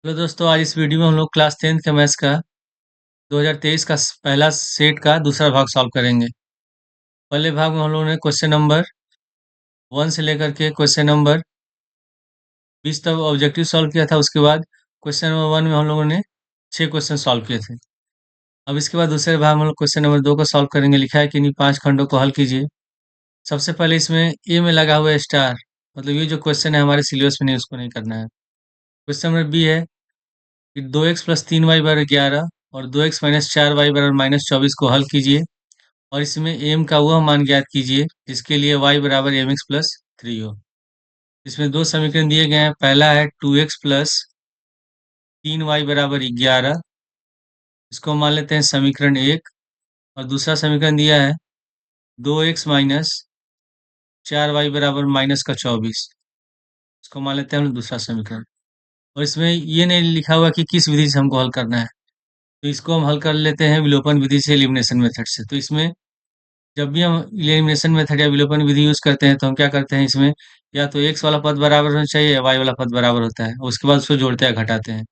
Hello दोस्तों, आज इस वीडियो में हम लोग क्लास 10th के मैथ्स का 2023 का पहला सेट का दूसरा भाग सॉल्व करेंगे। पहले भाग में हम लोगों ने क्वेश्चन नंबर 1 से लेकर के क्वेश्चन नंबर 20 तक ऑब्जेक्टिव सॉल्व किया था। उसके बाद क्वेश्चन नंबर 1 में हम लोगों ने 6 क्वेश्चन सॉल्व किए थे। अब इसके बाद दूसरे भाग में हम लोग क्वेश्चन नंबर 2 को सॉल्व करेंगे। लिखा है कि इन्हीं 5 खंडों को हल कीजिए। सबसे पहले इसमें ए में लगा हुआ है स्टार, मतलब ये जो क्वेश्चन है हमारे सिलेबस में नहीं, उसको नहीं करना है। क्वेश्चन नंबर बी है कि 2x + 3y = 11 और 2x - 4y = -24 को हल कीजिए और इसमें m का वह मान ज्ञात कीजिए जिसके लिए y = mx + 3 हो। इसमें दो समीकरण दिए गए हैं। पहला है 2x + 3y = 11, इसको हम मान लेते हैं समीकरण 1। और दूसरा समीकरण दिया है 2x - 4y = -24, इसको मान लेते हैं हम दूसरा समीकरण। और इसमें ये नहीं लिखा हुआ कि किस विधि से हमको हल करना है, तो इसको हम हल कर लेते हैं विलोपन विधि से, एलिमिनेशन मेथड से। तो इसमें जब भी हम एलिमिनेशन मेथड या विलोपन विधि यूज करते हैं तो हम क्या करते हैं, इसमें या तो एक्स वाला पद बराबर होना चाहिए या वाई वाला पद बराबर होता है, उसके बाद उसको जोड़ते हैं घटाते हैं।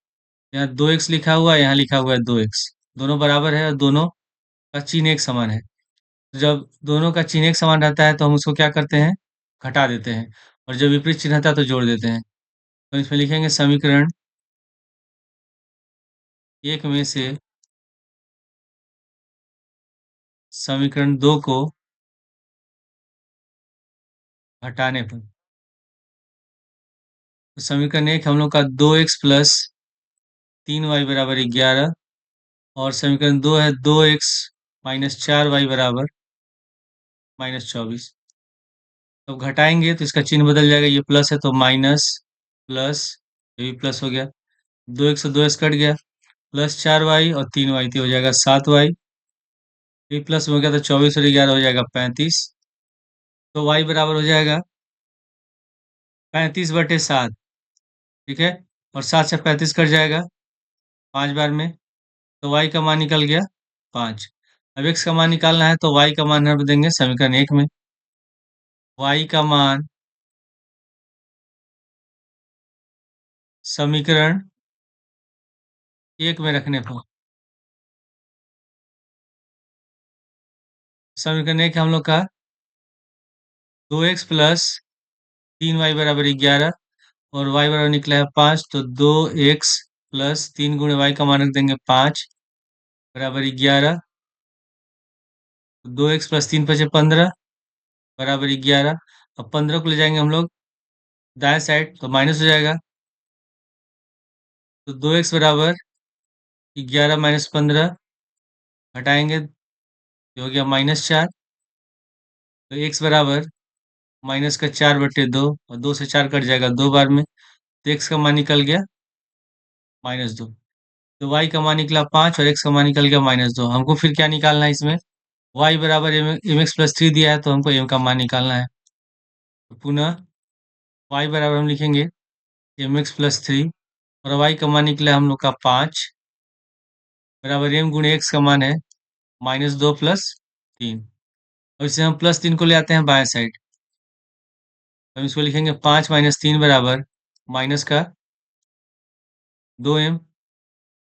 यहाँ 2x लिखा हुआ है, यहाँ लिखा हुआ है 2x, दोनों बराबर है और दोनों का चिन्ह एक समान है। तो जब दोनों का चिन्ह एक समान रहता है तो हम उसको क्या करते हैं, घटा देते हैं, और जब विपरीत चिन्ह रहता है तो जोड़ देते हैं। तो इसमें लिखेंगे समीकरण 1 में से समीकरण 2 को घटाने पर, तो समीकरण 1 हम लोग का 2x + 3y = 11 और समीकरण 2 है 2x - 4y = -24। अब घटाएंगे तो इसका चिन्ह बदल जाएगा, ये प्लस है तो माइनस, प्लस, ये भी प्लस हो गया, 2x से 2x कट गया, +4y और 3y तो हो जाएगा 7y, ये प्लस में हो गया तो 24 और 11 हो जाएगा 35। तो y बराबर हो जाएगा 35/7, ठीक है। और 7 से 35 कट जाएगा 5 बार में, तो y का मान निकल गया 5। अब x का मान निकालना है तो y का मान हम देंगे समीकरण 1 में। y का मान समीकरण 1 में रखने पर, समीकरण 1 हम लोग का 2x + 3y = 11 और y बराबर निकला है 5, तो 2x + 3 × y का मान रख देंगे 5 बराबर 11। 2x + 3 = 15 बराबर 11। अब 15 को ले जाएंगे हम लोग दाएं साइड तो माइनस हो जाएगा, तो 2x = 11 - 15 घटाएंगे तो हो गया -4। तो x बराबर -4/2 और 2 से 4 कट जाएगा 2 बार में, तो x का मान निकल गया -2। तो y का मान निकला 5 और x का मान निकल गया -2। हमको फिर क्या निकालना है इसमें, y बराबर mx + 3 दिया है तो हमको m का मान निकालना है। तो पुनः y बराबर हम लिखेंगे mx + 3 और y का मान निकला हम लोग का 5 बराबर m × x का मान है -2 + 3। और इसे हम +3 को ले आते हैं बाएं साइड, हम इसको लिखेंगे 5 - 3 बराबर माइनस का 2m।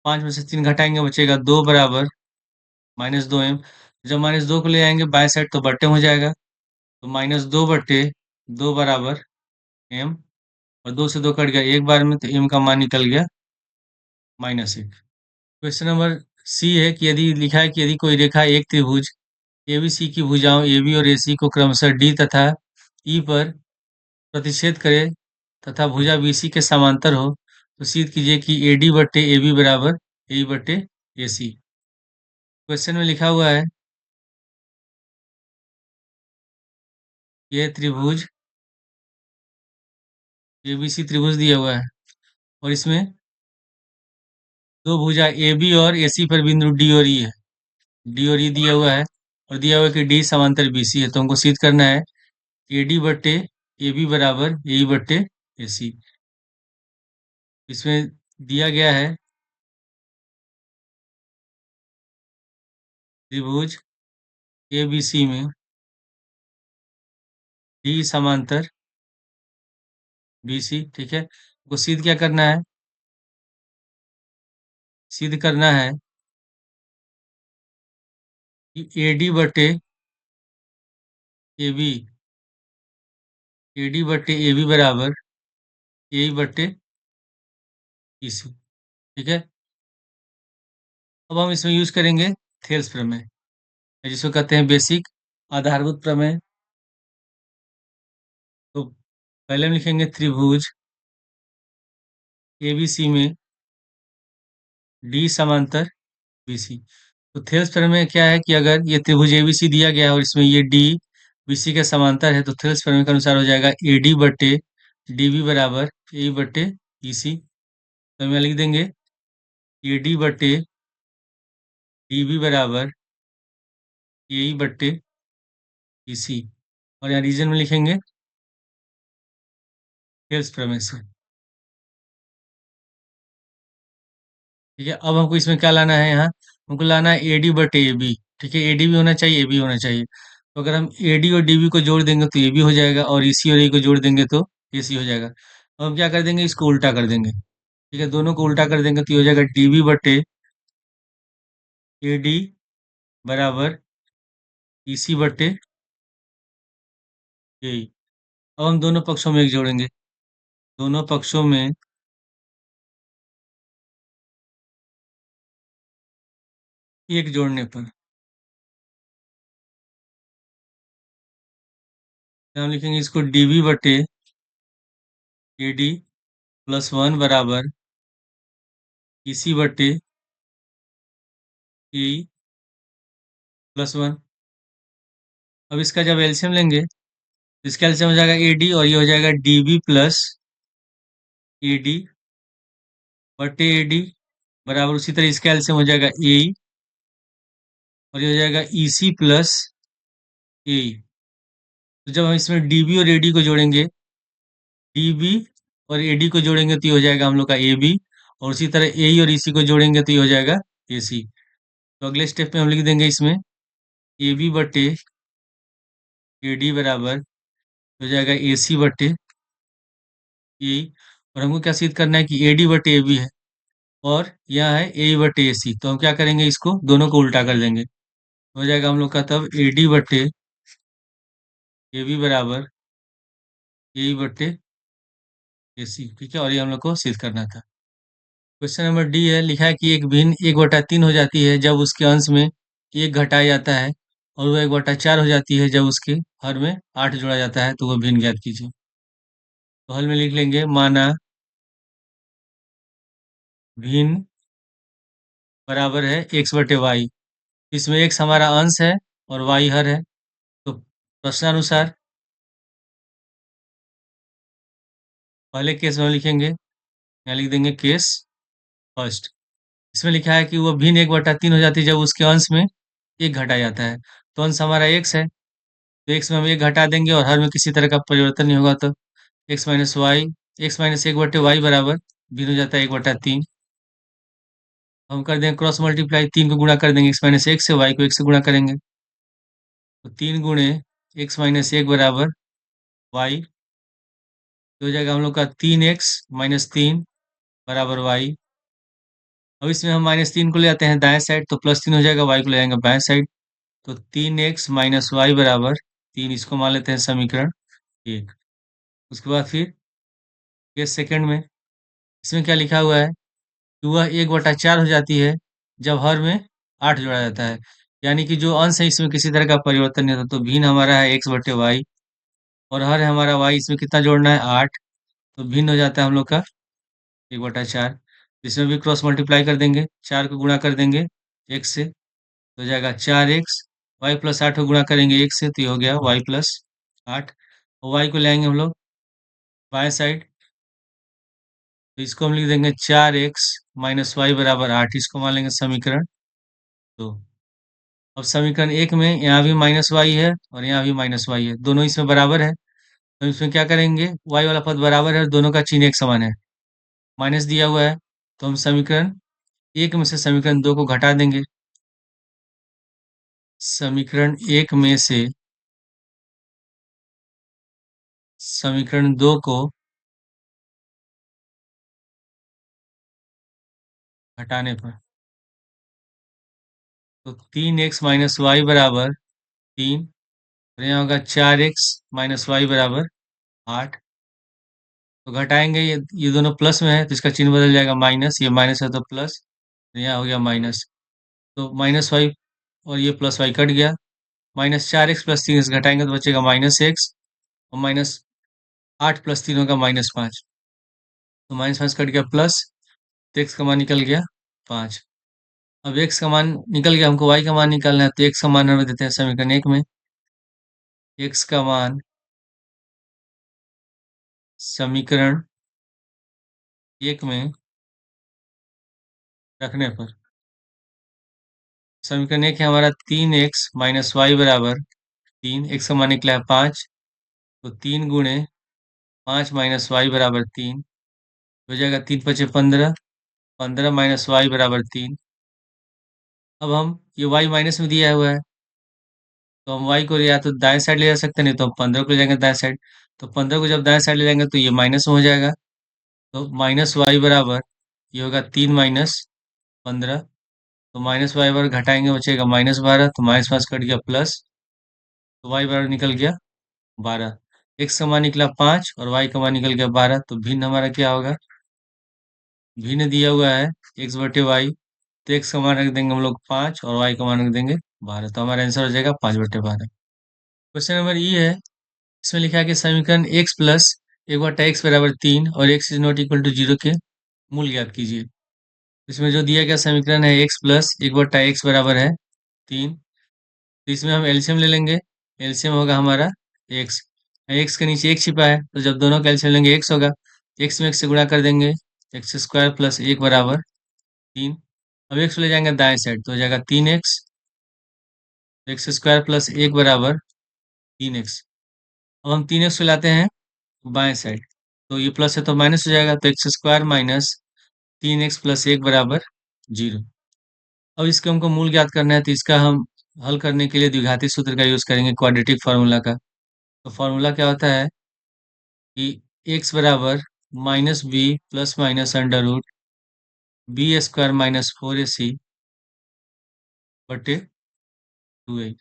5 में से 3 घटाएंगे बचेगा 2 बराबर -2m। जब -2 को ले आएंगे बाएं साइड तो बट्टे हो जाएगा, तो -2/2 बराबर m, और 2 से 2 कट गया एक बार में, तो m का मान निकल गया -1। क्वेश्चन नंबर सी है कि यदि लिखा है कि यदि कोई रेखा एक त्रिभुज एबीसी की भुजाओं AB और AC को क्रमशः D तथा E पर प्रतिच्छेद करे तथा भुजा BC के समांतर हो तो सिद्ध कीजिए कि AD/AB बराबर AE/AC। क्वेश्चन में लिखा हुआ है यह त्रिभुज ABC त्रिभुज दिया हुआ है और इसमें दो भुजा AB और AC पर बिंदु D और E है, D और E दिया हुआ है, और दिया हुआ है कि D समांतर BC है। तो हमको सिद्ध करना है AD/AB बराबर AE/AC। इसमें दिया गया है त्रिभुज ABC में D समांतर BC, ठीक है। को सिद्ध क्या करना है, सिद्ध करना है कि AB AB बराबर AE/BC। ठीक है। अब हम इसमें यूज करेंगे थेल्स प्रमेय, जिसको कहते हैं बेसिक आधारभूत प्रमेय। तो पहले हम लिखेंगे त्रिभुज ABC में D समांतर BC। तो थेल्स प्रमेय क्या है कि अगर ये त्रिभुज ABC दिया गया है और इसमें ये D BC के समांतर है, तो थेल्स प्रमेय के अनुसार हो जाएगा AD/DB बराबर AE/BC। तो हम यहाँ लिख देंगे AD/DB बराबर AE/BC, और यहाँ रीजन में लिखेंगे थेल्स प्रमेय से। ठीक है। अब हमको इसमें क्या लाना है, यहाँ हमको लाना है AD/AB। ठीक है, AD भी होना चाहिए, AB होना चाहिए। तो अगर हम AD और DB को जोड़ देंगे तो AB हो जाएगा, और EC और AE को जोड़ देंगे तो AC हो जाएगा। अब हम क्या कर देंगे, इसको उल्टा कर देंगे। ठीक है, दोनों को उल्टा कर देंगे तो ये हो जाएगा DB/AD बराबर EC/AE। अब हम दोनों पक्षों में एक जोड़ेंगे, दोनों पक्षों में एक जोड़ने पर हम लिखेंगे इसको DB/AD +1 बराबर EC/AE +1। अब इसका जब एलसीएम लेंगे, इसका एलसीएम हो जाएगा AD, और ये हो जाएगा DB प्लस AD/AD बराबर, उसी तरह इसका एलसीएम हो जाएगा AE, और ये हो जाएगा EC प्लस AE। तो जब हम इसमें DB और AD को जोड़ेंगे, DB और AD को जोड़ेंगे तो ये हो जाएगा हम लोग का AB, और उसी तरह AE और EC को जोड़ेंगे तो ये हो जाएगा AC। तो अगले स्टेप में हम लिख देंगे इसमें AB/AD बराबर हो जाएगा AC/AE। और हमको क्या सिद्ध करना है कि AD/AB है, और यहाँ है AE/AC। तो हम क्या करेंगे, इसको दोनों को उल्टा कर देंगे। हो जाएगा हम लोग का तब AD/AB बराबर AE/AC। ठीक है, और ये हम लोग को सिद्ध करना था। क्वेश्चन नंबर डी है, लिखा है कि एक भिन्न 1/3 हो जाती है जब उसके अंश में एक घटाया जाता है, और वह 1/4 हो जाती है जब उसके हर में 8 जोड़ा जाता है। तो वह भिन्न ज्ञात कीजिए। तो हल में लिख लेंगे, माना भिन्न बराबर है x/y। इसमें x हमारा अंश है और y हर है। तो प्रश्नानुसार पहले केस में हम लिखेंगे, यहाँ लिख देंगे केस फर्स्ट। इसमें लिखा है कि वह भिन्न 1/3 हो जाती है जब उसके अंश में एक घटाया जाता है। तो अंश हमारा x है, तो x में हम एक घटा देंगे, और हर में किसी तरह का परिवर्तन नहीं होगा, तो x-1 बराबर भिन्न हो जाता है 1/3। हम कर देंगे क्रॉस मल्टीप्लाई, 3 को गुणा कर देंगे x-1 से, y को 1 से गुणा करेंगे, तो 3 गुणे x-1 बराबर y। तो हो जाएगा हम लोग का 3x-3 बराबर y। अब इसमें हम -3 को ले आते हैं दाएं साइड, तो +3 हो जाएगा, y को ले आएंगे बाएं साइड। तो 3x-y बराबर 3, इसको मान लेते हैं समीकरण 1। उसके बाद फिर केस सेकंड में, इसमें क्या लिखा हुआ है कि वह 1/4 हो जाती है जब हर में 8 जोड़ा जाता है। यानी कि जो अंश है इसमें किसी तरह का परिवर्तन नहीं होता। तो भिन्न हमारा है x/y, और हर है हमारा y, इसमें कितना जोड़ना है 8। तो भिन्न हो जाता है हम लोग का 1/4। इसमें भी क्रॉस मल्टीप्लाई कर देंगे, 4 को गुणा कर देंगे x से, तो हो जाएगा 4x, y+8 को गुणा करेंगे 1 से, तो ये हो गया y+8। और y को ले आएंगे हम लोग बाएं साइड, तो इसको हम लिख देंगे 4x-y बराबर 8, इसको मान लेंगे समीकरण 2। अब समीकरण 1 में यहाँ भी -y है और यहाँ भी -y है, दोनों इसमें बराबर है। तो इसमें क्या करेंगे, y वाला पद बराबर है और दोनों का चिन्ह एक समान है, माइनस दिया हुआ है। तो हम समीकरण 1 में से समीकरण 2 को घटा देंगे। समीकरण 1 में से समीकरण 2 को घटाने पर तो 3x - y बराबर 3, और यहाँ होगा 4x - y बराबर 8। तो घटाएंगे, ये दोनों प्लस में है तो इसका चिन्ह बदल जाएगा माइनस, ये माइनस है तो प्लस, यहाँ हो गया माइनस। तो -y और ये +y कट गया, -4x + 3 से घटाएंगे तो बचेगा -x, और -8 + 3 होगा -5। तो -5 कट गया प्लस, तो x का मान निकल गया 5। अब x का मान निकल गया, हमको y का मान निकालना है, तो x का मान रख देते हैं समीकरण 1 में। x का मान समीकरण 1 में रखने पर, समीकरण 1 है हमारा 3x - y बराबर 3, x का मान निकला है 5, तो 3 गुणे 5 - y बराबर 3 हो जाएगा, 3 × 5 = 15, 15 - y बराबर 3। अब हम ये y माइनस में दिया हुआ है, तो हम y को या तो दाएं साइड ले जा सकते हैं, नहीं तो हम 15 को ले जाएंगे दाएं साइड। तो 15 को जब दाएं साइड ले जाएंगे तो ये माइनस में हो जाएगा, तो -y बराबर ये होगा 3 - 15, तो -y बराबर घटाएंगे बचेगा -12, तो -5 कट गया प्लस, तो y बराबर निकल गया 12। x का मान निकला 5 और y का मान निकल गया 12, तो भिन्न हमारा क्या होगा, भिन्न दिया हुआ है x/y, तो x का मान रख देंगे हम लोग 5 और y का मान रख देंगे 12, तो हमारा आंसर हो जाएगा 5/12। क्वेश्चन नंबर ई है, इसमें लिखा है कि समीकरण x प्लस 1/x बराबर 3 और x is not equal to 0 के मूल ज्ञात कीजिए। इसमें जो दिया गया समीकरण है x प्लस 1/x बराबर है 3, तो इसमें हम एलसीएम ले लेंगे। एलसीएम होगा हमारा x, x के नीचे 1 छिपा है, तो जब दोनों का एलसीएम लेंगे x होगा, x में 1 से गुणा कर देंगे, x² + 1 बराबर 3। अब x ले जाएंगे दाएं साइड तो हो जाएगा 3x, x² + 1 बराबर 3x। अब हम 3x को लाते हैं बाएं साइड, तो ये प्लस है तो माइनस हो जाएगा, तो x² - 3x + 1 बराबर 0। अब इसके हमको मूल ज्ञात करना है, तो इसका हम हल करने के लिए द्विघाती सूत्र का यूज करेंगे, क्वाड्रेटिक फार्मूला का। तो फार्मूला क्या होता है कि x बराबर -b ± √b² - 4ac बटे 2a।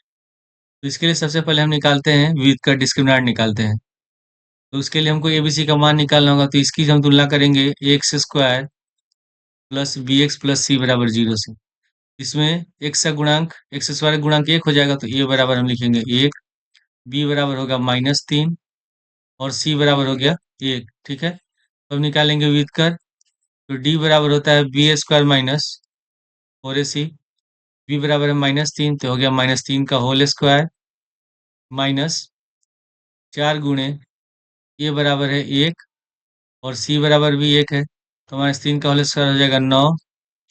तो इसके लिए सबसे पहले हम निकालते हैं वियुत का डिस्क्रिमिनेंट निकालते हैं। तो उसके लिए हमको एबीसी का मान निकालना होगा, तो इसकी हम तुलना करेंगे x² + bx + c बराबर 0 से। इसमें x का गुणांक x² का गुणांक 1 हो जाएगा, तो a बराबर हम लिखेंगे 1, b बराबर होगा -3 और c बराबर हो गया 1। ठीक है, तो अब निकालेंगे व्युत्कर, तो d बराबर होता है b² - 4ac, b बराबर है -3, तो हो गया -3 का होल स्क्वायर माइनस 4 गुणे a बराबर है 1 और c बराबर भी 1 है, तो -3 का होल स्क्वायर हो जाएगा 9,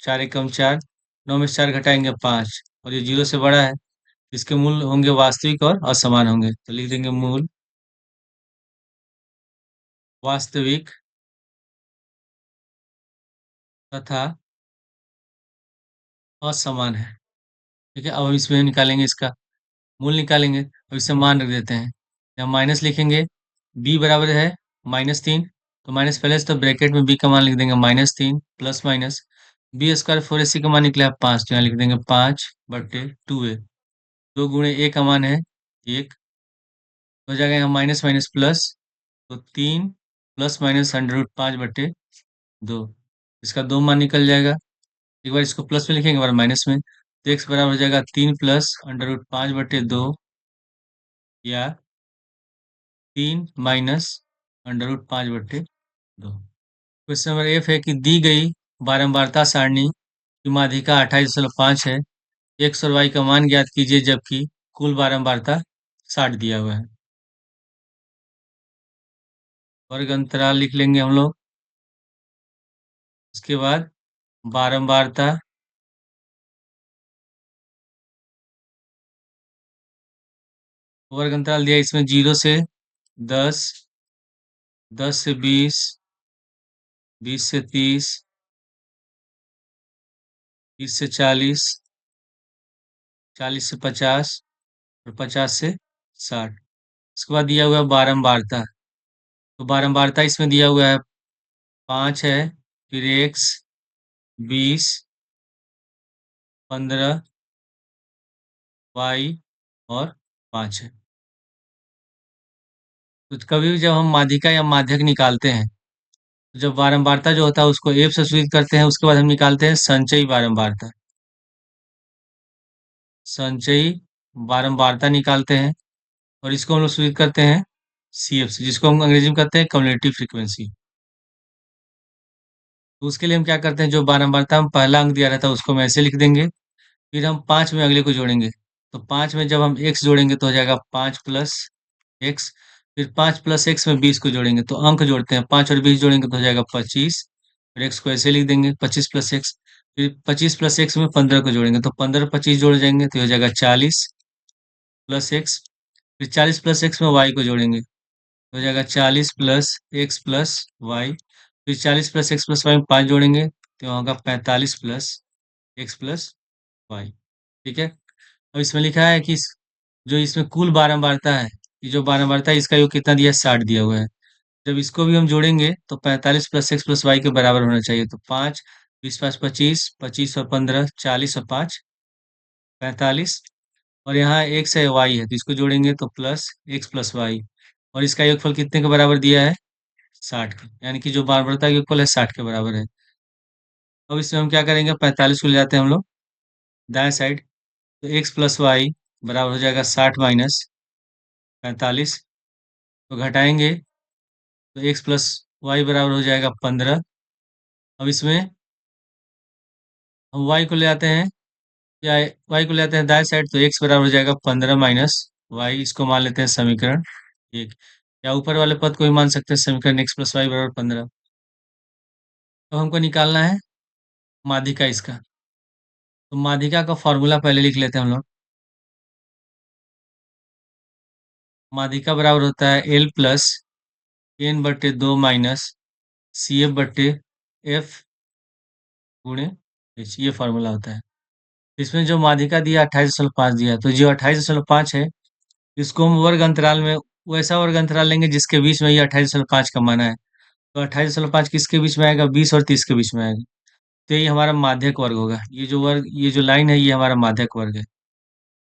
4 एकम 4, 9 में से 4 घटाएंगे 5, और ये 0 से बड़ा है, इसके मूल होंगे वास्तविक और असमान होंगे, तो लिख देंगे मूल वास्तविक तथा असमान है। ठीक है, अब हम इसमें निकालेंगे, इसका मूल निकालेंगे, अब इसे मान रख देते हैं, यहाँ माइनस लिखेंगे, b बराबर है -3, तो माइनस पहले से, तो ब्रैकेट में b का मान लिख देंगे -3 प्लस माइनस b² 4ac का मान निकला है 5, तो यहाँ लिख देंगे 5/2a। 2 गुणे a का मान है 1, हो जाएगा यहाँ माइनस माइनस प्लस, तो 3 प्लस माइनस √5/2, इसका 2 मान निकल जाएगा। एक बार इसको प्लस में लिखेंगे, एक बार माइनस में, तो x बराबर हो जाएगा 3 प्लस √5/2 या 3 माइनस √5/2। क्वेश्चन नंबर एफ है कि दी गई बारंबारता सारणी की माध्यिका 28.5 है, x और y का मान ज्ञात कीजिए, जबकि कुल बारंबारता 60 दिया हुआ है। वर्ग अंतराल लिख लेंगे हम लोग, उसके बाद बारंबारता वर्ग अंतराल दिया, इसमें 0 से 10, 10 से 20, 20 से 30, 30 से 40, 40 से 50 और 50 से 60। इसके बाद दिया हुआ है बारंबारता, तो बारंबारता इसमें दिया हुआ है 5 है, फिर x 20, 15 वाई और 5 है। तो कभी भी जब हम माध्यिका या माध्यक निकालते हैं, तो जब बारंबारता जो होता है उसको एफ से सूचित करते हैं, उसके बाद हम निकालते हैं संचयी बारंबारता। संचयी बारंबारता निकालते हैं और इसको हम लोग सूचित करते हैं सीएफ से, जिसको हम अंग्रेजी में कहते हैं कम्युलेटिव फ्रीक्वेंसी। तो उसके लिए हम क्या करते हैं, जो बारंबारता में पहला अंक दिया रहता है उसको हम ऐसे लिख देंगे, फिर हम 5 में अगले को जोड़ेंगे। तो 5 में जब हम x जोड़ेंगे तो हो जाएगा 5 प्लस एक्स, फिर 5 प्लस एक्स में 20 को जोड़ेंगे तो अंक जोड़ते हैं, 5 और 20 जोड़ेंगे तो हो जाएगा 25, और एक्स को ऐसे लिख देंगे 25 प्लस एक्स, फिर 25 प्लस एक्स में 15 को जोड़ेंगे तो 15 25 जोड़ जाएंगे तो हो जाएगा 40 प्लस एक्स, फिर 40 प्लस एक्स में वाई को जोड़ेंगे तो हो जाएगा 40 प्लस एक्स प्लस वाई, फिर 40 प्लस एक्स प्लस वाई में 5 जोड़ेंगे तो होगा 45 प्लस एक्स प्लस वाई। ठीक है। अब इसमें लिखा है कि जो इसमें कुल बारंबारता है, ये जो बारंबारता है इसका योग कितना दिया है, 60 दिया हुआ है। जब इसको भी हम जोड़ेंगे तो 45 प्लस एक्स प्लस वाई के बराबर होना चाहिए। तो 5 बीस पाँच 25, 25 और 15 40 और 5 45, और यहाँ एक्स है वाई है तो इसको जोड़ेंगे तो प्लस एक्स प्लस वाई, और इसका योगफल कितने के बराबर दिया है, 60 के, यानी कि जो बारंबारता का योगफल है 60 के बराबर है। अब इसमें हम क्या करेंगे, 45 को ले जाते हैं हम लोग दाएं साइड, तो एक्स प्लस वाई बराबर हो जाएगा 60 माइनस 45, तो घटाएंगे तो एक्स प्लस वाई बराबर हो जाएगा 15। अब इसमें हम वाई को ले आते हैं, या वाई को ले आते हैं दाएं साइड, तो एक्स बराबर हो जाएगा 15 माइनस वाई, इसको मान लेते हैं समीकरण एक, या ऊपर वाले पद को भी मान सकते हैं समीकरण एक्स प्लस वाई बराबर 15। तो हमको निकालना है माध्यिका इसका, तो माध्यिका का फॉर्मूला पहले लिख लेते हैं हम लोग। माध्यिका बराबर होता है एल प्लस एन बट्टे 2 माइनस सी एफ बट्टे एफ गुणे एच, ये फॉर्मूला होता है। इसमें जो माध्यिका दिया 28.5 दिया है, तो जो 28.5 है इसको हम वर्ग अंतराल में, वैसा वर्ग अंतराल लेंगे जिसके बीच में ये 28.5 का माना है। तो 28.5 किसके बीच में आएगा, 20 और 30 के बीच में आएगा, तो ये हमारा माध्यक वर्ग होगा। ये जो वर्ग, ये जो लाइन है ये हमारा माध्यक वर्ग है।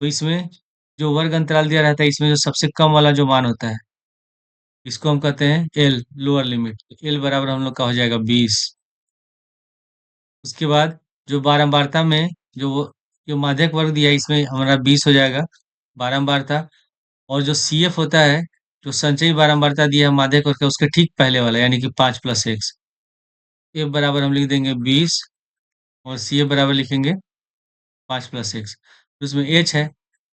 तो इसमें जो वर्ग अंतराल दिया रहता है, इसमें जो सबसे कम वाला जो मान होता है इसको हम कहते हैं एल, लोअर लिमिट। एल बराबर हम लोग का हो जाएगा 20। उसके बाद जो बारंबारता में जो माध्यक वर्ग दिया है इसमें हमारा 20 हो जाएगा बारंबारता, और जो सी एफ होता है, जो संचयी बारंबारता दिया है माध्यक वर्ग का, उसके ठीक पहले वाला यानी कि 5 प्लस एक्स, एफ बराबर हम लिख देंगे 20, और सी एफ बराबर लिखेंगे 5 प्लस एक्स। तो उसमें एच है,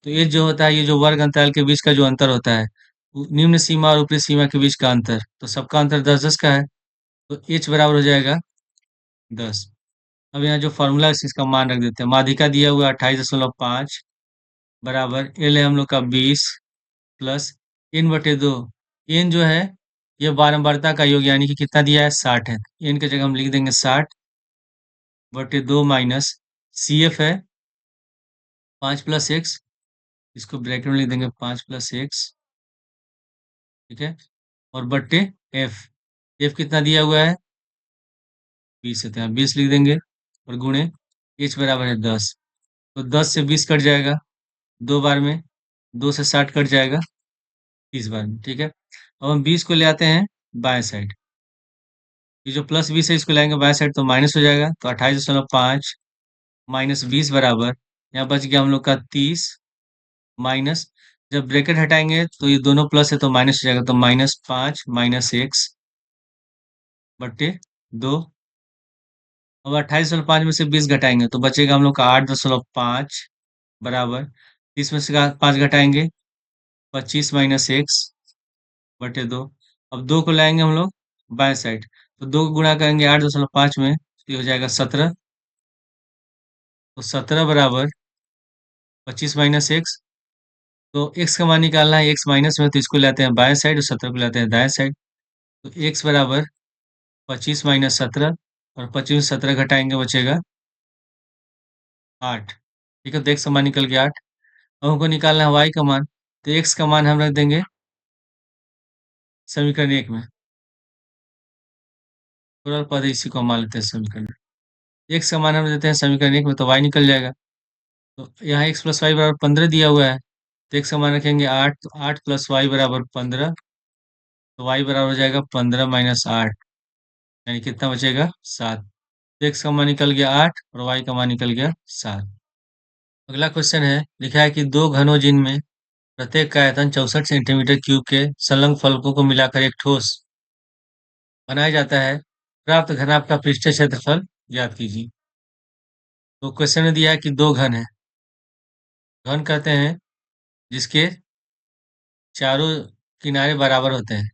तो एच जो होता है ये जो वर्ग अंतराल के बीच का जो अंतर होता है, निम्न सीमा और ऊपरी सीमा के बीच का अंतर, तो सबका अंतर 10-10 का है, तो एच बराबर हो जाएगा 10। अब यहाँ जो फॉर्मूला है इसका मान रख देते हैं, माध्यिका दिया हुआ 28.5 बराबर एल है हम लोग का 20 प्लस एन बटे 2। एन जो है ये बारंबारता का योग यानी कि कितना दिया है, 60 है, एन की जगह हम लिख देंगे 60 बटे 2 माइनस सी एफ है 5 प्लस एक्स, इसको ब्रैकेट में लिख देंगे 5 प्लस एक्स, ठीक है, और बट्टे एफ, एफ कितना दिया हुआ है 20 है, तो यहाँ 20 लिख देंगे, और गुणे एच बराबर है 10, तो 10 से 20 कट जाएगा 2 बार में, 2 से 60 कट जाएगा 30 बार में, ठीक है। अब हम 20 को ले आते हैं बाएं साइड, ये जो प्लस 20 है इसको लाएंगे बाएं साइड तो माइनस हो जाएगा, तो 28.5 माइनस 20 बराबर, यहाँ बच गया हम लोग का 30 माइनस, जब ब्रैकेट हटाएंगे तो ये दोनों प्लस है तो माइनस हो जाएगा, तो -5 माइनस एक्स बट्टे 2। अब 28.5 में से 20 घटाएंगे तो बचेगा हम लोग का 8.5 बराबर, 30 में से 5 घटाएंगे 25 माइनस एक्स बटे 2। अब 2 को लाएंगे हम लोग बाएं साइड, तो 2 को गुणा करेंगे 8.5 में तो ये हो जाएगा 17, तो 17 बराबर 25 माइनस एक्स, तो एक्स का मान निकालना है, एक्स माइनस में तो इसको लाते हैं बाएं साइड और 17 को लाते हैं दाएं साइड, तो एक्स बराबर 25 माइनस 17, और 25 में 17 घटाएंगे बचेगा 8, ठीक है, तो एक्स का मान निकल गया 8। अब हमको निकालना है वाई का मान, तो एक्स का मान हम रख देंगे समीकरण 1 में, पूरा पद इसी को हम मान लेते हैं समीकरण में, एक्स का मान हम देते हैं समीकरण 1 में तो वाई निकल जाएगा। तो यहाँ एक्स प्लस वाई बराबर 15 दिया हुआ है, तो एक्स का मान रखेंगे 8, तो 8 प्लस वाई बराबर 15, तो वाई बराबर हो जाएगा 15 माइनस 8, यानी कितना बचेगा 7। तो एक्स का मान निकल गया 8 और वाई का मान निकल गया 7। अगला क्वेश्चन है, लिखा है कि दो घनों जिनमें प्रत्येक का आयतन 64 सेंटीमीटर क्यूब के संलग्न फलकों को मिलाकर एक ठोस बनाया जाता है, प्राप्त घनाभ का पृष्ठीय क्षेत्रफल ज्ञात कीजिए। तो क्वेश्चन में दिया है कि दो घन है। घन कहते हैं जिसके चारों किनारे बराबर होते हैं।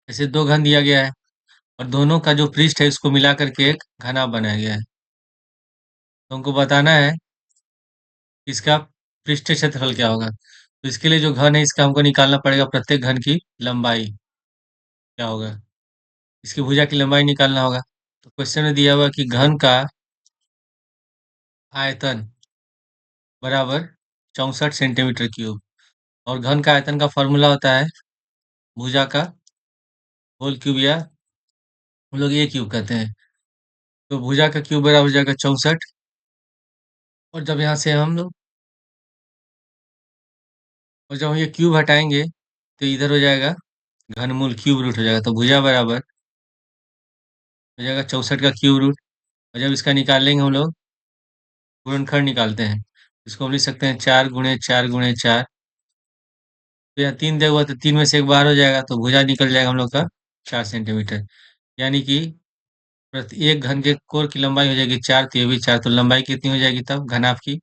ऐसे दो घन दिया गया है और दोनों का जो पृष्ठ है उसको मिला करके एक घनाभ बनाया गया है। तो हमको बताना है कि इसका पृष्ठीय क्षेत्रफल क्या होगा। तो इसके लिए जो घन है इसका हमको निकालना पड़ेगा प्रत्येक घन की लंबाई क्या होगा, इसकी भुजा की लंबाई निकालना होगा। तो क्वेश्चन में दिया हुआ कि घन का आयतन बराबर 64 सेंटीमीटर क्यूब, और घन का आयतन का फॉर्मूला होता है भुजा का होल क्यूब, या हम लोग ए क्यूब कहते हैं। तो भुजा का क्यूब बराबर हो जाएगा 64, और जब यहाँ से हम लोग और जब हम ये क्यूब हटाएंगे तो इधर हो जाएगा घनमूल क्यूब रूट हो जाएगा। तो भुजा बराबर हो जाएगा 64 का क्यूब रूट, और जब इसका निकाल लेंगे हम लोग गुणनखंड निकालते हैं, इसको हम लिख सकते हैं 4 गुणे 4 गुणे 4। तो यहाँ 3 दिया हुआ तो 3 में से एक बाहर हो जाएगा, तो भुजा निकल जाएगा हम लोग का 4 सेंटीमीटर। यानी कि प्रति एक घन के कोर की लंबाई हो जाएगी 4, तो ये भी 4, तो लंबाई कितनी हो जाएगी तब घनाभ की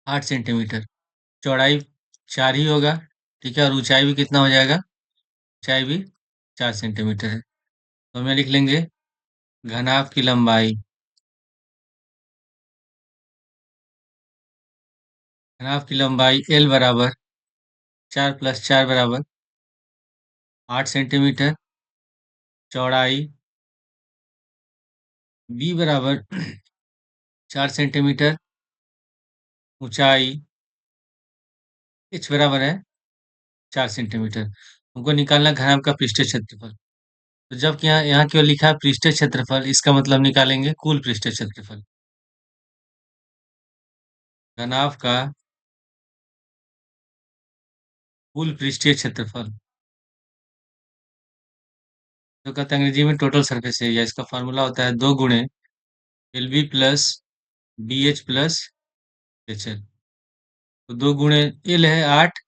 8 सेंटीमीटर। चौड़ाई 4 ही होगा, ठीक है, और ऊंचाई भी कितना हो जाएगा, ऊंचाई भी 4 सेंटीमीटर है। तो हमें लिख लेंगे घनाभ की लंबाई, घनाभ की लंबाई L बराबर 4 + 4 बराबर 8 सेंटीमीटर, चौड़ाई B बराबर 4 सेंटीमीटर, ऊंचाई H बराबर है 4 सेंटीमीटर। हमको निकालना घनाभ का पृष्ठीय क्षेत्रफल। तो जब यहाँ यहाँ केवल लिखा है पृष्ठीय क्षेत्रफल, इसका मतलब निकालेंगे कुल पृष्ठीय क्षेत्रफल। घनाभ का कुल पृष्ठीय क्षेत्रफल जो कहते हैं अंग्रेजी में टोटल सरफेस एरिया, इसका फार्मूला होता है 2 गुणे LB plus BH plus HL। तो 2 गुणे L है 8,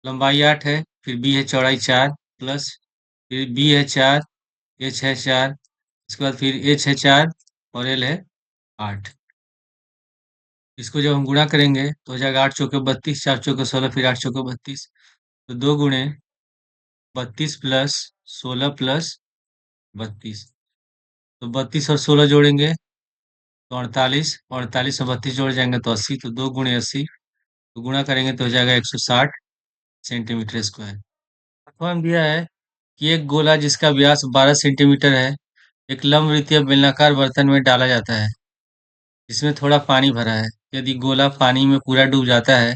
लंबाई 8 है, फिर B है चौड़ाई 4, प्लस फिर B है 4, H है 4, इसके बाद फिर H है 4 और L है 8। इसको जब हम गुणा करेंगे तो हो जाएगा 8 चौके 32, 4 चौके 16, फिर 8 चौके 32। तो 2 गुणे 32 प्लस 16 प्लस 32, तो 32 और 16 जोड़ेंगे तो 48, 48 और 32 जोड़ जाएंगे तो 80, तो 2 गुणे 80, तो गुणा करेंगे तो हो जाएगा 160 सेंटीमीटर स्क्वायर। फॉर्म दिया है कि एक गोला जिसका व्यास 12 सेंटीमीटर है एक लंबवृत्तीय बेलनाकार बर्तन में डाला जाता है जिसमें थोड़ा पानी भरा है। यदि गोला पानी में पूरा डूब जाता है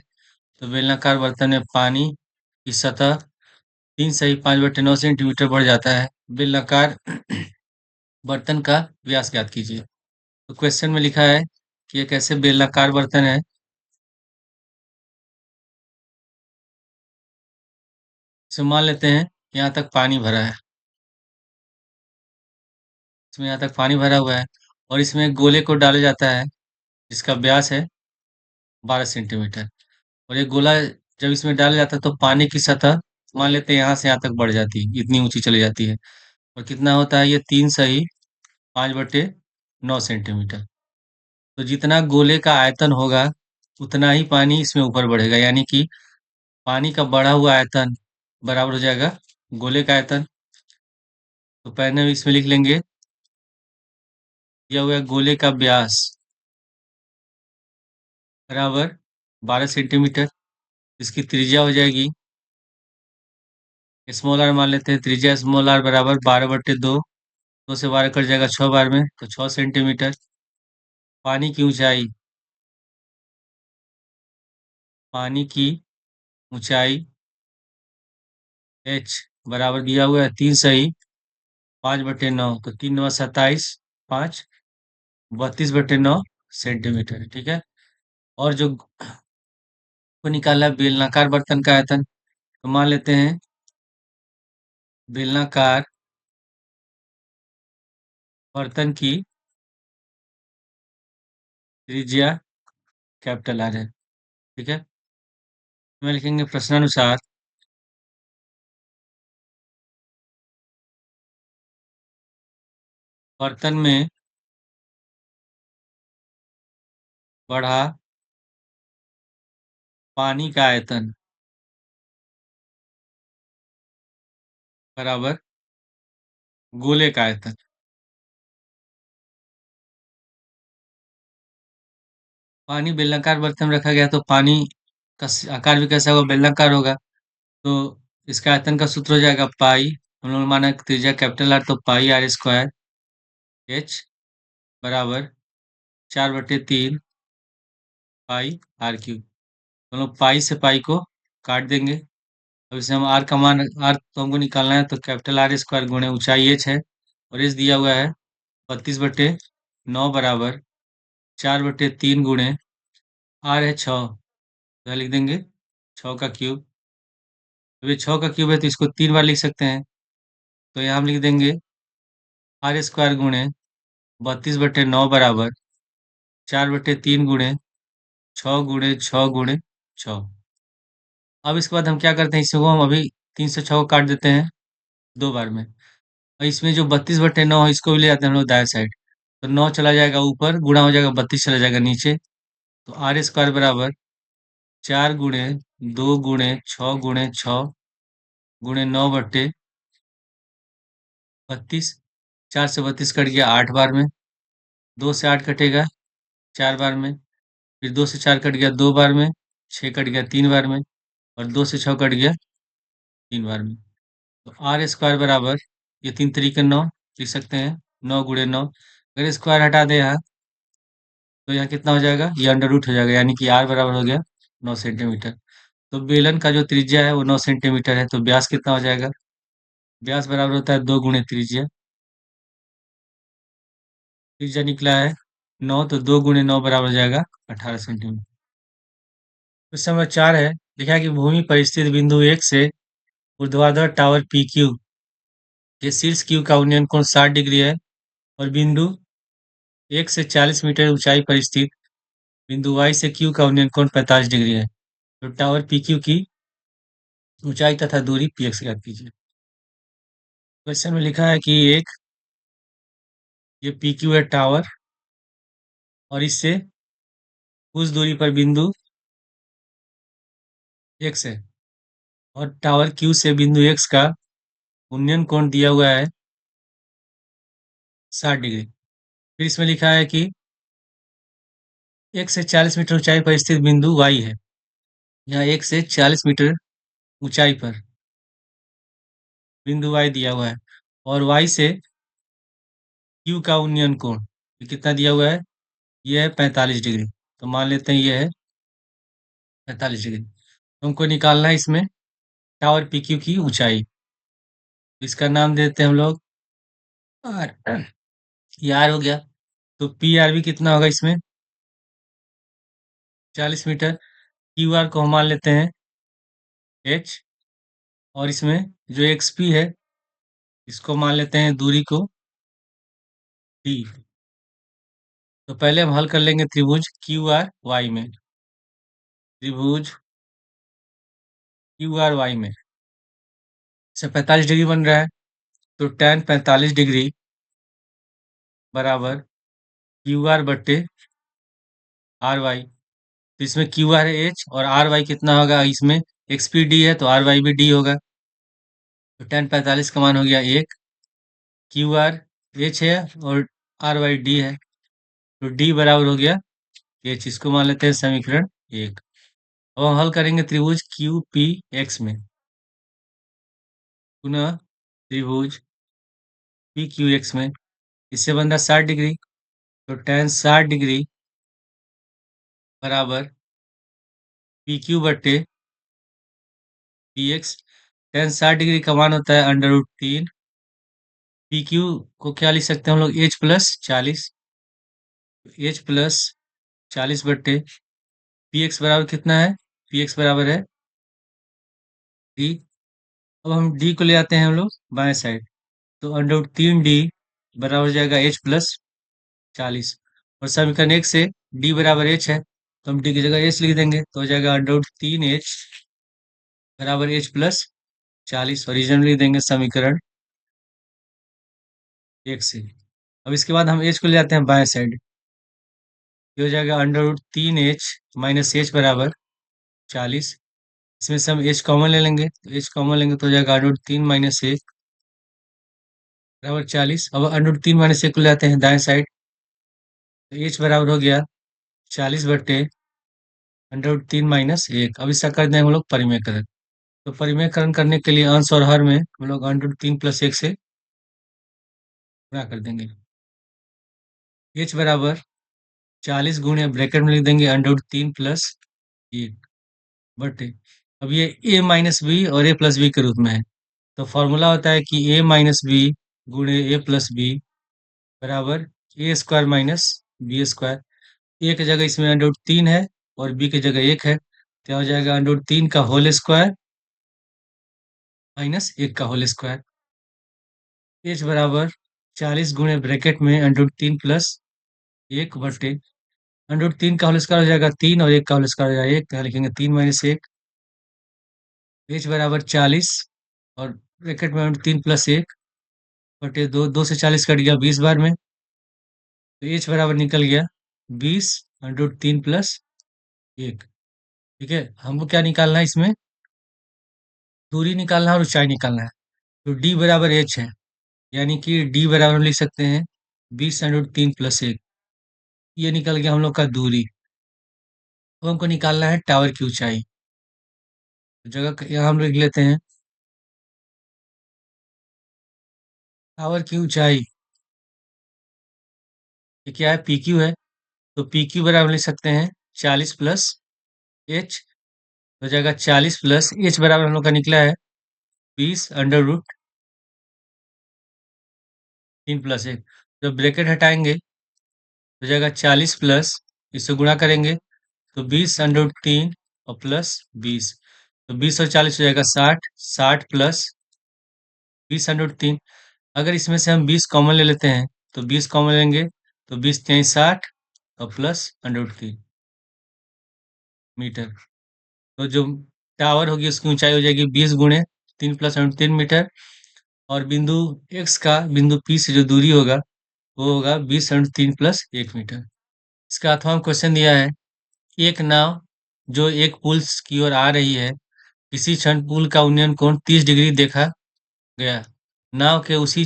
तो बेलनाकार बर्तन में पानी की सतह 3 सही 5/9 सेंटीमीटर बढ़ जाता है। बेलनाकार बर्तन का व्यास ज्ञात कीजिए। तो क्वेश्चन में लिखा है कि एक ऐसे बेलनाकार बर्तन है, इसे मान लेते हैं यहाँ तक पानी भरा है, इसमें यहाँ तक पानी भरा हुआ है, और इसमें एक गोले को डाला जाता है जिसका व्यास है 12 सेंटीमीटर। और ये गोला जब इसमें डाला जाता है तो पानी की सतह मान लेते हैं यहाँ से यहाँ तक बढ़ जाती है, इतनी ऊंची चली जाती है, और कितना होता है ये 3 सही 5/9 सेंटीमीटर। तो जितना गोले का आयतन होगा उतना ही पानी इसमें ऊपर बढ़ेगा, यानी कि पानी का बढ़ा हुआ आयतन बराबर हो जाएगा गोले का आयतन। तो पहले इसमें लिख लेंगे दिया हुआ है गोले का व्यास बराबर 12 सेंटीमीटर, इसकी त्रिज्या हो जाएगी स्मॉल आर मान लेते हैं, त्रिज्या स्मॉल आर बराबर 12/2, 2 से 12 कट जाएगा 6 बार में, तो 6 सेंटीमीटर। पानी की ऊंचाई, पानी की ऊंचाई h बराबर दिया हुआ है 3 सही 5/9, तो 3 9 27, 5 32/9, सेंटीमीटर है, ठीक है। और जो को निकाला है बेलनाकार बर्तन का आयतन, तो मान लेते हैं बेलनाकार बर्तन की त्रिज्या कैपिटल आर है, ठीक है। इसमें लिखेंगे प्रश्नानुसार बर्तन में बढ़ा पानी का आयतन बराबर गोले का आयतन। पानी बेलनाकार बर्तन में रखा गया तो पानी का आकार भी कैसा होगा, बेलनाकार होगा। तो इसका आयतन का सूत्र हो जाएगा पाई, हम लोगों ने माना कि त्रिज्या कैपिटल आर, तो पाई आर स्क्वायर एच बराबर 4/3 पाई आर क्यूब। हम लोग पाई से पाई को काट देंगे। अब इसे हम आर का मान, आर तो हमको निकालना है, तो कैपिटल आर स्क्वायर गुणे ऊंचाई एच है, और एच दिया हुआ है 32/9 बराबर 4/3 गुणे आर है 6, तो लिख देंगे 6 का क्यूब। अब ये 6 का क्यूब है तो इसको 3 बार लिख सकते हैं, तो यहाँ हम लिख देंगे आर स्क्वायर गुणे 32/9 बराबर 4/3 गुणे 6 गुणे 6 गुणे 6। अब इसके बाद हम क्या करते हैं, इसको हम अभी 306 को काट देते हैं 2 बार में, और इसमें जो 32/9 है इसको भी ले जाते हैं हम लोग दाएं साइड, तो 9 चला जाएगा ऊपर, गुणा हो जाएगा 32 चला जाएगा नीचे, तो आर स्क्वायर बराबर 4 गुणे 2 गुणे 6 गुणे 9/32। 4 से 32 कट गया 8 बार में, 2 से 8 कटेगा 4 बार में, फिर 2 से 4 कट गया 2 बार में, 6 कट गया 3 बार में, और 2 से 6 कट गया 3 बार में। तो आर स्क्वायर बराबर, ये 3 3 9 लिख सकते हैं, 9 गुणे 9। अगर स्क्वायर हटा दे यहाँ, तो यहाँ कितना हो जाएगा, ये अंडर रूट हो जाएगा, यानी कि आर बराबर हो गया 9 सेंटीमीटर। तो बेलन का जो त्रिज्या है वो 9 सेंटीमीटर है, तो व्यास कितना हो जाएगा, व्यास बराबर होता है 2 गुणे त्रिज्या। त्रिज्या निकला है 9, तो 2 गुणे 9 बराबर हो जाएगा 18 सेंटीमीटर। क्वेश्चन नंबर 4 है, लिखा है कि भूमि पर स्थित बिंदु 1 से ऊर्ध्वाधर टावर पी क्यू के शीर्ष क्यू का उन्नयन कोण 60 डिग्री है, और बिंदु 1 से 40 मीटर ऊंचाई पर स्थित बिंदु वाई से क्यू का उन्नयन कोण 45 डिग्री है। तो टावर पी क्यू की ऊंचाई तथा दूरी पी एक्स ज्ञात कीजिए। क्वेश्चन में लिखा है कि एक ये पी क्यू है टावर, और इससे कुछ दूरी पर बिंदु एक्स है, और टावर क्यू से बिंदु एक्स का उन्नयन कोण दिया हुआ है 60 डिग्री। फिर इसमें लिखा है कि 1 से 40 मीटर ऊंचाई पर स्थित बिंदु वाई है, यहाँ 1 से 40 मीटर ऊंचाई पर बिंदु वाई दिया हुआ है, और वाई से क्यू का उन्नयन कोण ये कितना दिया हुआ है, ये है 45 डिग्री। तो मान लेते हैं ये है 45 डिग्री। हमको निकालना है इसमें टावर पी क्यू की ऊंचाई, इसका नाम देते हैं हम लोग आर। ये आर हो गया, तो पी आर भी कितना होगा इसमें 40 मीटर। क्यू आर को हम मान लेते हैं एच, और इसमें जो एक्स पी है इसको मान लेते हैं दूरी को डी। तो पहले हम हल कर लेंगे त्रिभुज क्यू आर वाई में, त्रिभुज क्यू आर वाई में से 45 डिग्री बन रहा है, तो tan 45 डिग्री बराबर क्यू आर बट्टे आर वाई। तो इसमें क्यू आर है एच, और आर वाई कितना होगा, इसमें एक्स पी डी है तो आर वाई भी डी होगा, तो tan 45 का मान हो गया 1। क्यू आर एच है और आर वाई डी है, तो डी बराबर हो गया एच, इसको मान लेते हैं समीकरण 1। अब हम हल करेंगे त्रिभुज क्यू पी एक्स में, पुनः त्रिभुज पी क्यू एक्स में, इससे बन रहा 60 डिग्री, तो tan 60 डिग्री बराबर पी क्यू बट्टे पी एक्स। tan 60 डिग्री का मान होता है अंडर रूट 3। पी क्यू को क्या लिख सकते हैं हम लोग, एच प्लस 40, एच प्लस 40 बट्टे पी एक्स बराबर कितना है? पी एक्स बराबर है डी। अब हम डी को ले आते हैं हम लोग बाएं साइड, तो अंडर रूट 3D बराबर हो जाएगा एच प्लस 40। और समीकरण 1 से डी बराबर एच है, तो हम डी की जगह एच लिख देंगे, तो हो जाएगा अंडर रूट 3H बराबर एच प्लस 40। ओरिजिनल लिख देंगे समीकरण 1 से। अब इसके बाद हम एच को ले आते हैं बाएं साइड, ये हो जाएगा under root 3H minus H बराबर 40। इसमें से हम एच कॉमन ले लेंगे, तो एच कॉमन लेंगे तो हो जाएगा अंडर रूट 3 - 1 बराबर 40। अब अंडर रूट 3 - 1 को ले आते हैं दाएं साइड, तो एच बराबर हो गया 40 बट्टे अंडर रूट 3 - 1। अब इसका कर देंगे हम लोग परिमेयकरण। तो परिमेयकरण करने के लिए अंश और हर में हम लोग अंडर रूट 3 + 1 से गुणा कर देंगे। एच बराबर 40 गुणे ब्रैकेट में लिख देंगे अंडर रूट 3 + 1 बटे, अब ये a माइनस बी और a प्लस बी के रूप में है, तो फॉर्मूला होता है कि a माइनस बी गुणे a प्लस बी बराबर ए स्क्वायर माइनस बी स्क्वायर। ए की जगह इसमें अंडर रूट 3 है और बी की जगह 1 है, तो हो जाएगा अंडर रूट 3 का होल स्क्वायर माइनस 1 का होल स्क्वायर। एच बराबर 40 गुणे ब्रैकेट में अंडर रूट 3 + 1 बटे अंडर रूट 3 का होल स्क्वायर हो जाएगा 3 और 1 का होल स्क्वायर हो जाएगा 1, तो लिखेंगे 3 - 1। एच बराबर 40 और ब्रैकेट में 3 + 1 बटे 2, 2 से 40 कट गया 20 बार में, तो एच बराबर निकल गया 20 अंडर रूट 3 + 1। ठीक है, हमको क्या निकालना है इसमें? दूरी निकालना है और ऊंचाई निकालना है। तो डी बराबर एच है, यानी कि डी बराबर हम लिख सकते हैं 20 अंडर रूट 3 + 1। ये निकल गया हम लोग का दूरी। अब हमको निकालना है टावर की ऊंचाई। तो यहाँ हम लिख लेते हैं टावर की ऊंचाई, ये क्या है? पी क्यू है, तो पी क्यू बराबर लिख सकते हैं 40 + एच, हो जाएगा 40 + एच बराबर हम लोग का निकला है 20 अंडर रूट 3 + 1। जब ब्रैकेट हटाएंगे हो जाएगा 40 प्लस, इससे गुणा करेंगे तो 20 अंडर रूट 3 और प्लस 20, तो 20 और 40 हो जाएगा 60, 60 प्लस 20 अंडर रूट 3। अगर इसमें से हम 20 कॉमन ले लेते हैं, तो 20 कॉमन लेंगे तो 20 × 3 = 60 और प्लस अंडर रूट 3 मीटर। तो जो टावर होगी उसकी ऊंचाई हो जाएगी 20 गुणे 3 + अंडर रूट 3 मीटर, और बिंदु एक्स का बिंदु पी से जो दूरी होगा वो होगा 20 अंडर रूट 3 + 1 मीटर। इसका अथवा क्वेश्चन दिया है, एक नाव जो एक पुल की ओर आ रही है, किसी क्षण पुल का उन्नयन कोण 30 डिग्री देखा गया। नाव के उसी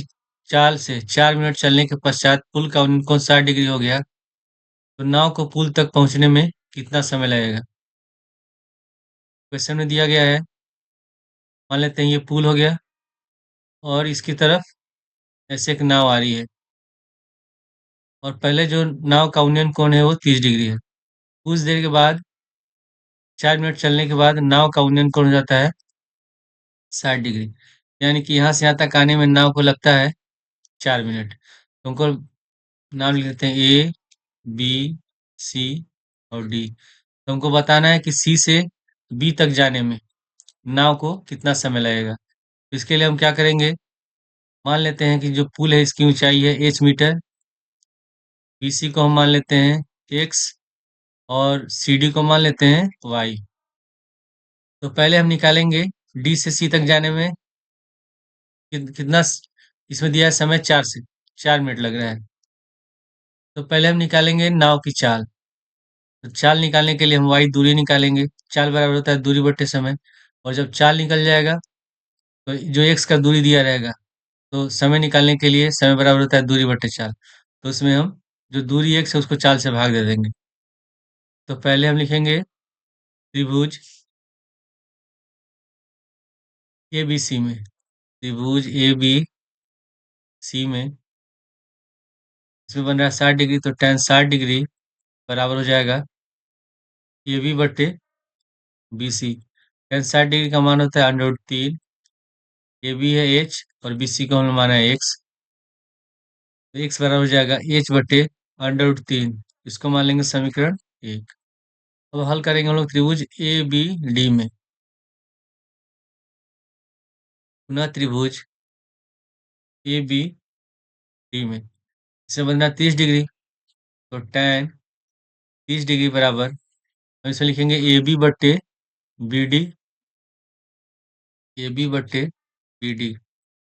चाल से 4 मिनट चलने के पश्चात पुल का उन्नयन कोण 60 डिग्री हो गया, तो नाव को पुल तक पहुंचने में कितना समय लगेगा? क्वेश्चन में दिया गया है, मान लेते हैं ये पुल हो गया और इसकी तरफ ऐसे एक नाव आ रही है, और पहले जो नाव का उन्नयन कोण है वो 30 डिग्री है। कुछ देर के बाद 4 मिनट चलने के बाद नाव का उन्नयन कोण हो जाता है 60 डिग्री, यानी कि यहाँ से यहाँ तक आने में नाव को लगता है 4 मिनट। तो हमको नाम लिख लेते हैं ए, बी, सी और डी। तो हमको बताना है कि सी से बी तक जाने में नाव को कितना समय लगेगा। तो इसके लिए हम क्या करेंगे, मान लेते हैं कि जो पुल है इसकी ऊंचाई है h मीटर, बीसी को हम मान लेते हैं x और सी डी को मान लेते हैं y। तो पहले हम निकालेंगे डी से सी तक जाने में कितना, इसमें दिया है समय 4 मिनट लग रहा है। तो पहले हम निकालेंगे नाव की चाल। तो चाल निकालने के लिए हम y दूरी निकालेंगे, चाल बराबर होता है दूरी बट्टे समय, और जब चाल निकल जाएगा तो जो x का दूरी दिया रहेगा, तो समय निकालने के लिए समय बराबर होता है दूरी बट्टे चाल, तो उसमें हम जो दूरी x है उसको चाल से भाग दे देंगे। तो पहले हम लिखेंगे त्रिभुज ए बी सी में, त्रिभुज ए बी सी में इसमें बन रहा है 60 डिग्री, तो tan 60 डिग्री बराबर हो जाएगा ए बी बट्टे बी सी। tan 60 डिग्री का मान होता है अंडर रूट 3, ए बी है h और बी सी को हमने माना है x, तो x बराबर हो जाएगा h बट्टे अंडर रूट 3, इसको मान लेंगे समीकरण 1। अब हल करेंगे हम लोग त्रिभुज ए बी डी में। पुनः त्रिभुज ए बी डी में इसे बनना 30 डिग्री, तो tan 30 डिग्री बराबर हम इसे लिखेंगे ए बी बट्टे बी डी। ए बी बट्टे बी डी।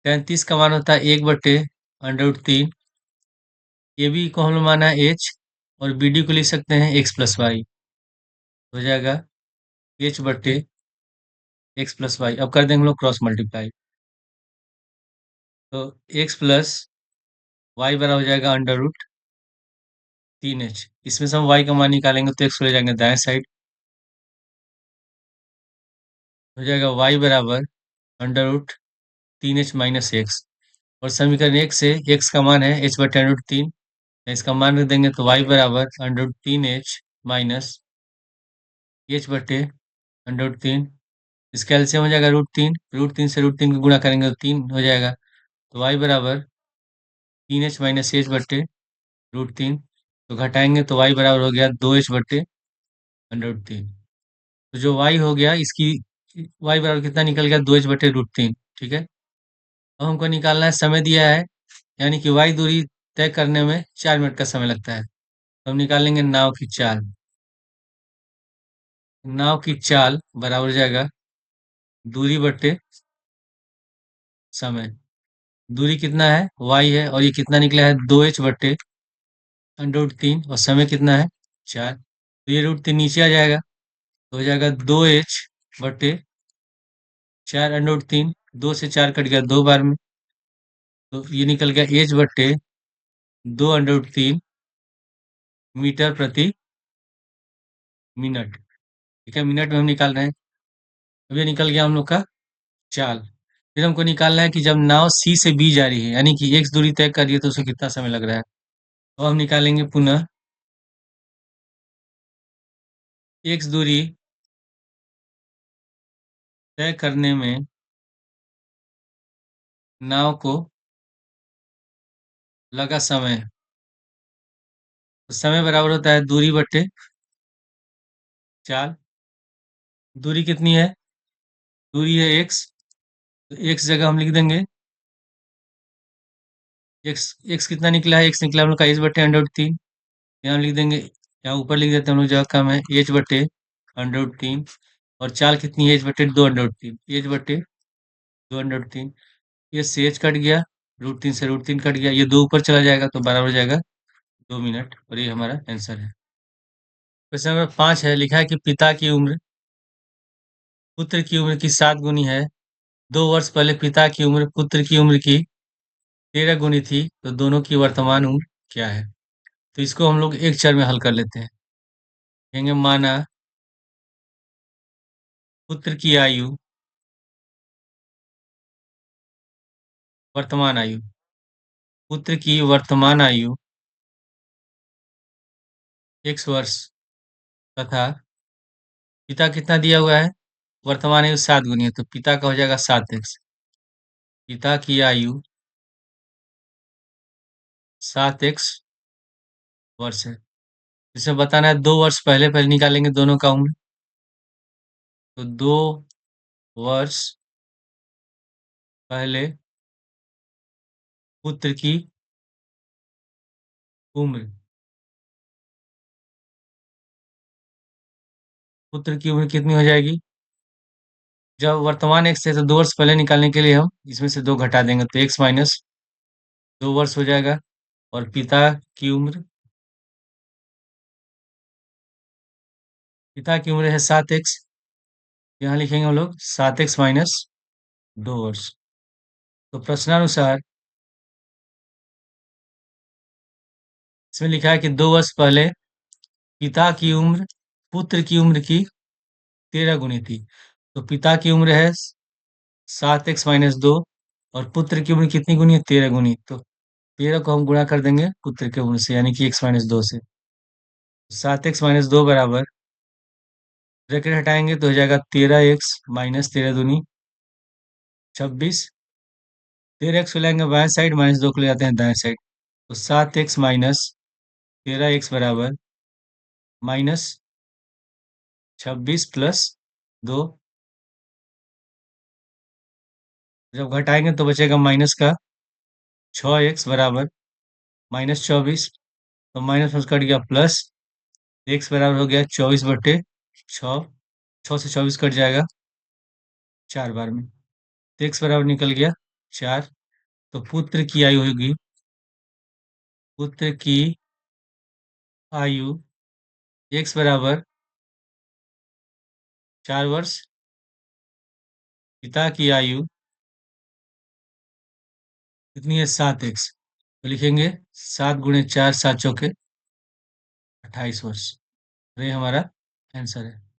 tan 30 का मान होता है 1/√3। ए बी को हम लोग माना है एच, और बी डी को लिख सकते हैं x+y। हो जाएगा h/x+y। अब कर देंगे हम लोग क्रॉस मल्टीप्लाई, तो x+y बराबर हो जाएगा √3h। इसमें से हम y का मान निकालेंगे तो x ले जाएंगे दाएं साइड, हो जाएगा y बराबर √3h-x। और समीकरण 1 से x का मान है h/√3, इसका मान रख देंगे तो y बराबर √3h-h/√3। इसका एलसीएम हो जाएगा √3 से √3 को गुणा करेंगे तो 3 हो जाएगा, तो y बराबर 3h-h/√3। तो घटाएंगे तो y बराबर हो गया 2h/√3। तो जो y हो गया इसकी y बराबर कितना निकल गया, 2h/√3। ठीक है। अब हमको निकालना है, समय दिया है, यानी कि y दूरी तय करने में 4 मिनट का समय लगता है। तो हम निकालेंगे नाव की चाल। नाव की चाल बराबर हो जाएगा दूरी बट्टे समय। दूरी कितना है, y है, और ये कितना निकला है 2h/√3, और समय कितना है 4। तो ये √3 नीचे आ जाएगा, तो हो जाएगा 2h/4√3। 2 से 4 कट गया 2 बार में, तो ये निकल गया h/2√3 मीटर प्रति मिनट। ठीक है, मिनट में हम निकाल रहे हैं। अब ये निकल गया हम लोग का चाल। फिर हमको निकालना है कि जब नाव सी से बी जा रही है, यानी कि x दूरी तय कर रही है, तो उसको कितना समय लग रहा है। तो हम निकालेंगे पुनः x दूरी तय करने में नाव को लगा समय। तो समय बराबर होता है दूरी बट्टे चाल। दूरी कितनी है, दूरी है x, तो x जगह हम लिख देंगे x कितना निकला है, x निकला हम लोग का h/√3। यहाँ लिख देंगे, यहाँ ऊपर लिख देते हैं हम लोग, जगह कम है h/√3। और चाल कितनी है, h/2√3। h/2√3, ये से h कट गया, √3 से √3 कट गया, ये 2 ऊपर चला जाएगा तो बराबर हो जाएगा 2 मिनट। और ये हमारा आंसर है। क्वेश्चन नंबर 5 है, लिखा है कि पिता की उम्र पुत्र की उम्र की 7 गुनी है। 2 वर्ष पहले पिता की उम्र पुत्र की उम्र की 13 गुनी थी, तो दोनों की वर्तमान उम्र क्या है। तो इसको हम लोग एक चर में हल कर लेते हैं। कहेंगे माना पुत्र की आयु, वर्तमान आयु, पुत्र की वर्तमान आयु x वर्ष, तथा पिता कितना दिया हुआ है, वर्तमान आयु 7 गुनी है, तो पिता का हो जाएगा 7x। पिता की आयु 7x वर्ष है। इसे बताना है 2 वर्ष पहले, पहले निकालेंगे दोनों का उम्र, तो 2 वर्ष पहले पुत्र की उम्र, पुत्र की उम्र कितनी हो जाएगी, जब वर्तमान x है तो 2 वर्ष पहले निकालने के लिए हम इसमें से 2 घटा देंगे, तो x-2 वर्ष हो जाएगा। और पिता की उम्र है 7x, यहाँ लिखेंगे हम लोग 7x-2 वर्ष। तो प्रश्नानुसार इसमें लिखा है कि 2 वर्ष पहले पिता की उम्र पुत्र की उम्र की 13 गुनी थी। तो पिता की उम्र है 7x-2, और पुत्र की उम्र कितनी गुनी है, 13 गुनी। तो 13 को हम गुणा कर देंगे पुत्र की उम्र से, यानी कि x-2 से। 7x-2 बराबर, ब्रैकेट हटाएंगे तो हो जाएगा 13x माइनस 13 दूनी 26। 13x को लाएंगे बाएं साइड, -2 को ले जाते हैं दाएं साइड, तो 7x माइनस 13x बराबर माइनस 26 + 2। जब घटाएंगे तो बचेगा माइनस का 6x बराबर -24। तो माइनस में कट गया प्लस, x बराबर हो गया 24/6। 6 से 24 कट जाएगा 4 बार में, तो x बराबर निकल गया 4। तो पुत्र की आयु x बराबर 4 वर्ष, पिता की आयु कितनी है 7x। तो लिखेंगे 7 × 4 7 चौके 28 वर्ष। तो ये हमारा आंसर है।